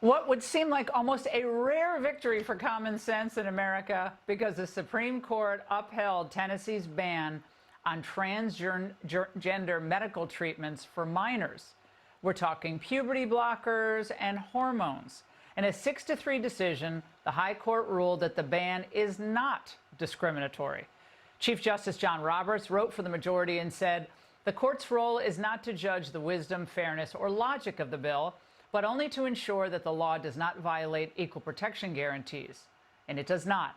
What would seem like almost a rare victory for common sense in America because the Supreme Court upheld Tennessee's ban on transgender medical treatments for minors. We're talking puberty blockers and hormones. In a 6-3 decision, the High Court ruled that the ban is not discriminatory. Chief Justice John Roberts wrote for the majority and said, the court's role is not to judge the wisdom, fairness, or logic of the bill, but only to ensure that the law does not violate equal protection guarantees. And it does not.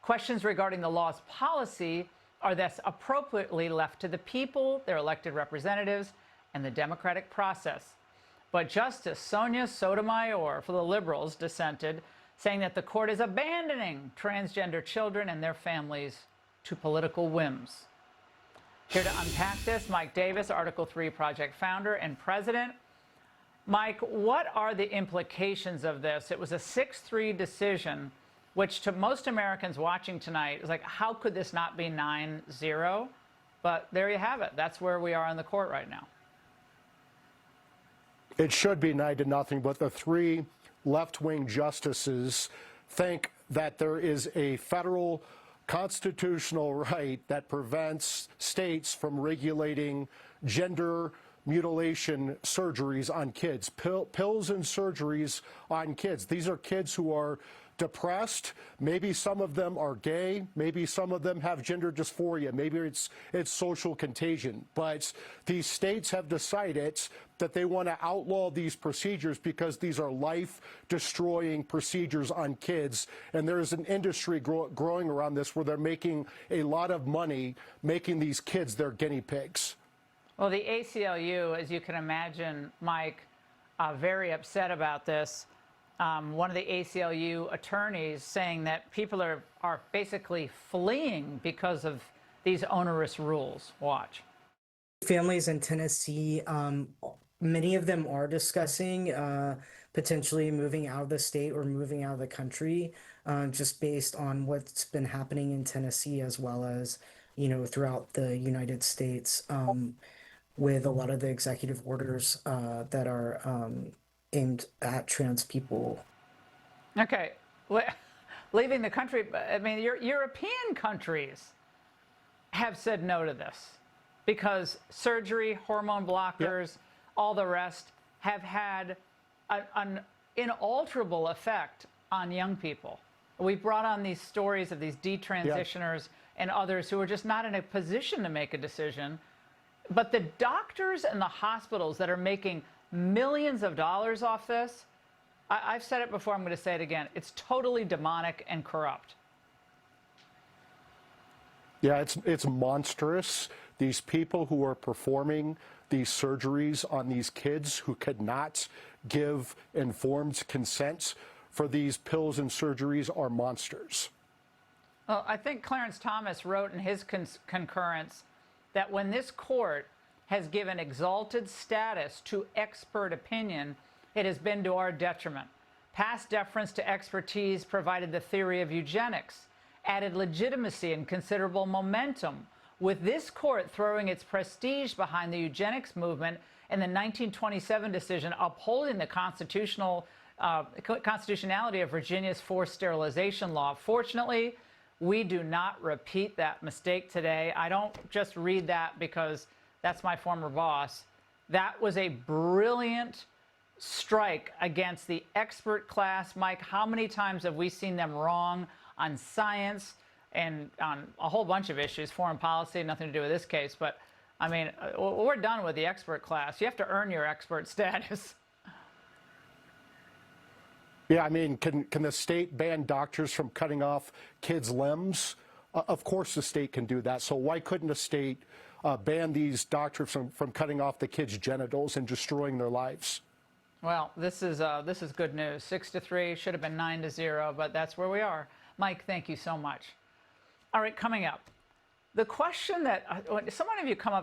Questions regarding the law's policy are thus appropriately left to the people, their elected representatives, and the democratic process. But Justice Sonia Sotomayor for the liberals dissented, saying that the court is abandoning transgender children and their families to political whims. Here to unpack this, Mike Davis, Article 3 Project founder and president. Mike, what are the implications of this? It was a 6-3 decision, which to most Americans watching tonight is like, how could this not be 9-0? But there you have it. That's where we are in the court right now. It should be 9-0, but the three left-wing justices think that there is a federal constitutional right that prevents states from regulating gender mutilation surgeries on kids, pills and surgeries on kids. These are kids who are depressed. Maybe some of them are gay. Maybe some of them have gender dysphoria. Maybe it's social contagion. But these states have decided that they want to outlaw these procedures because these are life-destroying procedures on kids. And there is an industry growing around this where they're making a lot of money making these kids their guinea pigs. Well, the ACLU, as you can imagine, Mike, very upset about this. One of the ACLU attorneys saying that people are basically fleeing because of these onerous rules. Watch. Families in Tennessee, many of them are discussing potentially moving out of the state or moving out of the country, just based on what's been happening in Tennessee as well as, throughout the United States, with a lot of the executive orders that are aimed at trans people. Okay, leaving the country. I mean, European countries have said no to this because surgery, hormone blockers, all the rest have had an inalterable effect on young people. We brought on these stories of these detransitioners and others who are just not in a position to make a decision. But the doctors and the hospitals that are making millions of dollars off this, I've said it before, I'm going to say it again, it's totally demonic and corrupt. Yeah, it's monstrous. These people who are performing these surgeries on these kids who could not give informed consent for these pills and surgeries are monsters. Well, I think Clarence Thomas wrote in his concurrence that when this court has given exalted status to expert opinion, it has been to our detriment. Past deference to expertise provided the theory of eugenics, added legitimacy and considerable momentum, with this court throwing its prestige behind the eugenics movement and the 1927 decision upholding the constitutionality of Virginia's forced sterilization law. Fortunately, we do not repeat that mistake today. I don't just read that because that's my former boss. That was a brilliant strike against the expert class. Mike, how many times have we seen them wrong on science and on a whole bunch of issues, foreign policy, nothing to do with this case. But, I mean, we're done with the expert class. You have to earn your expert status. Yeah, I mean, can the state ban doctors from cutting off kids' limbs? Of course the state can do that. So why couldn't the state ban these doctors from cutting off the kids' genitals and destroying their lives? Well, this is good news. 6-3, should have been 9-0, but that's where we are. Mike, thank you so much. All right, coming up, the question that so many of you come up